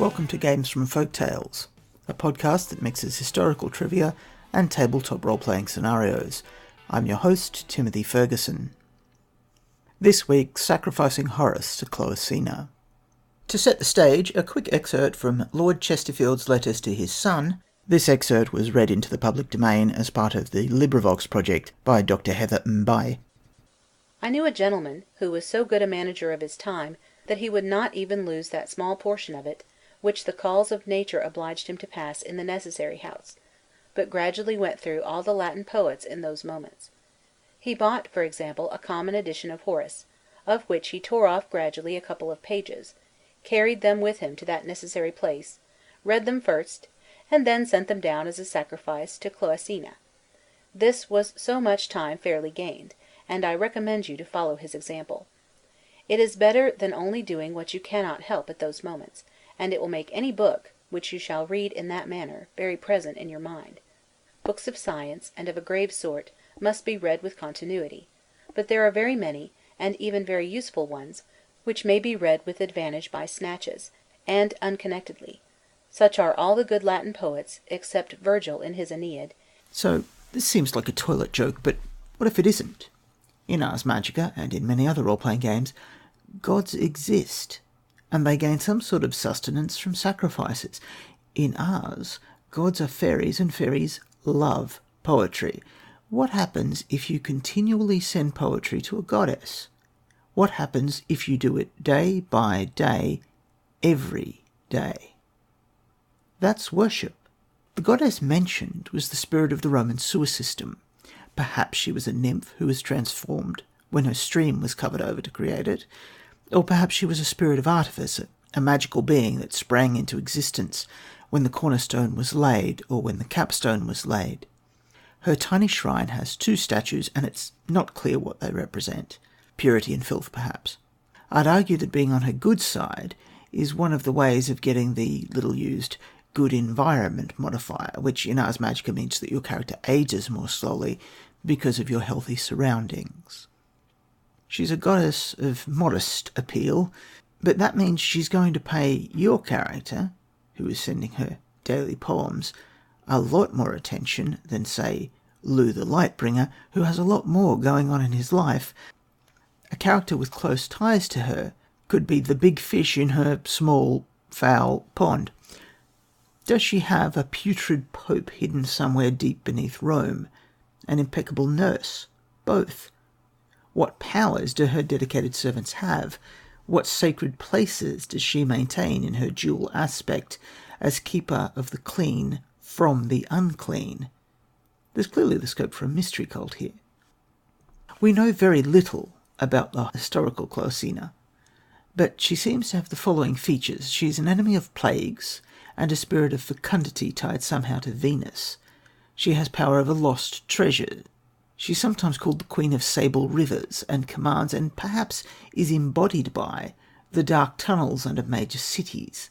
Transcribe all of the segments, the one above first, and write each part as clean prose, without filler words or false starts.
Welcome to Games from Folktales, a podcast that mixes historical trivia and tabletop role-playing scenarios. I'm your host, Timothy Ferguson. This week, sacrificing Horace to Clocina. To set the stage, a quick excerpt from Lord Chesterfield's letters to his son. This excerpt was read into the public domain as part of the LibriVox project by Dr Heather Mbye. I knew a gentleman who was so good a manager of his time that he would not even lose that small portion of it which the calls of nature obliged him to pass in the necessary house, but gradually went through all the Latin poets in those moments. He bought, for example, a common edition of Horace, of which he tore off gradually a couple of pages, carried them with him to that necessary place, read them first, and then sent them down as a sacrifice to Clocina. This was so much time fairly gained, and I recommend you to follow his example. It is better than only doing what you cannot help at those moments, and it will make any book, which you shall read in that manner, very present in your mind. Books of science, and of a grave sort, must be read with continuity, but there are very many, and even very useful ones, which may be read with advantage by snatches, and unconnectedly. Such are all the good Latin poets, except Virgil in his Aeneid. So, this seems like a toilet joke, but what if it isn't? In Ars Magica, and in many other role-playing games, gods exist, and they gain some sort of sustenance from sacrifices. In ours, gods are fairies, and fairies love poetry. What happens if you continually send poetry to a goddess? What happens if you do it day by day, every day? That's worship. The goddess mentioned was the spirit of the Roman sewer system. Perhaps she was a nymph who was transformed when her stream was covered over to create it. Or perhaps she was a spirit of artifice, a magical being that sprang into existence when the cornerstone was laid or when the capstone was laid. Her tiny shrine has two statues, and it's not clear what they represent. Purity and filth, perhaps. I'd argue that being on her good side is one of the ways of getting the little-used good environment modifier, which in Ars Magica means that your character ages more slowly because of your healthy surroundings. She's a goddess of modest appeal, but that means she's going to pay your character, who is sending her daily poems, a lot more attention than, say, Lou the Lightbringer, who has a lot more going on in his life. A character with close ties to her could be the big fish in her small, foul pond. Does she have a putrid pope hidden somewhere deep beneath Rome? An impeccable nurse? Both. What powers do her dedicated servants have? What sacred places does she maintain in her dual aspect as keeper of the clean from the unclean? There's clearly the scope for a mystery cult here. We know very little about the historical Clocina, but she seems to have the following features. She's an enemy of plagues, and a spirit of fecundity tied somehow to Venus. She has power over lost treasure. She's sometimes called the Queen of Sable Rivers, and commands, and perhaps is embodied by, the dark tunnels under major cities.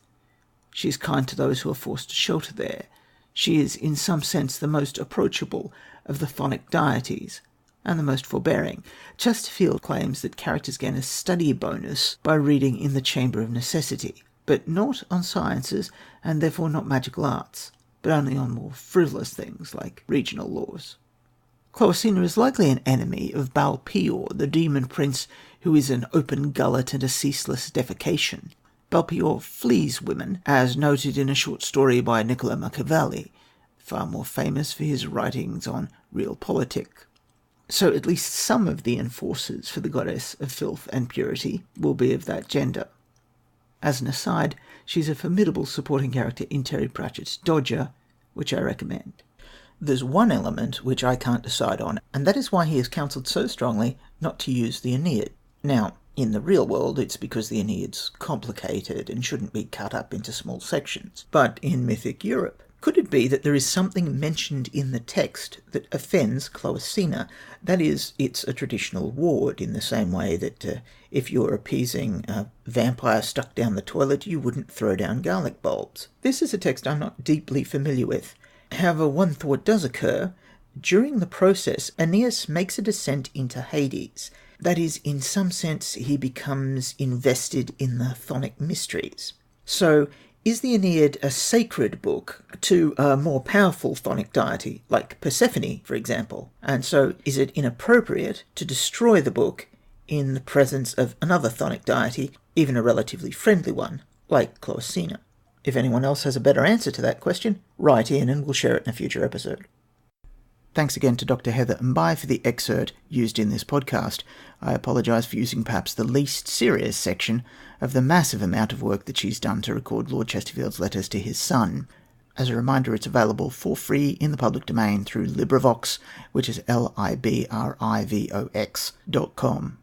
She is kind to those who are forced to shelter there. She is, in some sense, the most approachable of the chthonic deities, and the most forbearing. Chesterfield claims that characters gain a study bonus by reading in the Chamber of Necessity, but not on sciences, and therefore not magical arts, but only on more frivolous things like regional laws. Clocina is likely an enemy of Baal Peor, the demon prince who is an open gullet and a ceaseless defecation. Baal Peor flees women, as noted in a short story by Niccolo Machiavelli, far more famous for his writings on realpolitik. So at least some of the enforcers for the goddess of filth and purity will be of that gender. As an aside, she's a formidable supporting character in Terry Pratchett's Dodger, which I recommend. There's one element which I can't decide on, and that is why he has counselled so strongly not to use the Aeneid. Now, in the real world, it's because the Aeneid's complicated and shouldn't be cut up into small sections. But in mythic Europe, could it be that there is something mentioned in the text that offends Clocina? That is, it's a traditional ward, in the same way that if you're appeasing a vampire stuck down the toilet, you wouldn't throw down garlic bulbs. This is a text I'm not deeply familiar with. However, one thought does occur. During the process, Aeneas makes a descent into Hades. That is, in some sense, he becomes invested in the chthonic mysteries. So, Is the Aeneid a sacred book to a more powerful chthonic deity, like Persephone, for example? And so is it inappropriate to destroy the book in the presence of another chthonic deity, even a relatively friendly one, like Clocina? If anyone else has a better answer to that question, write in and we'll share it in a future episode. Thanks again to Dr Heather Mbye for the excerpt used in this podcast. I apologise for using perhaps the least serious section of the massive amount of work that she's done to record Lord Chesterfield's letters to his son. As a reminder, it's available for free in the public domain through LibriVox, which is librivox.com.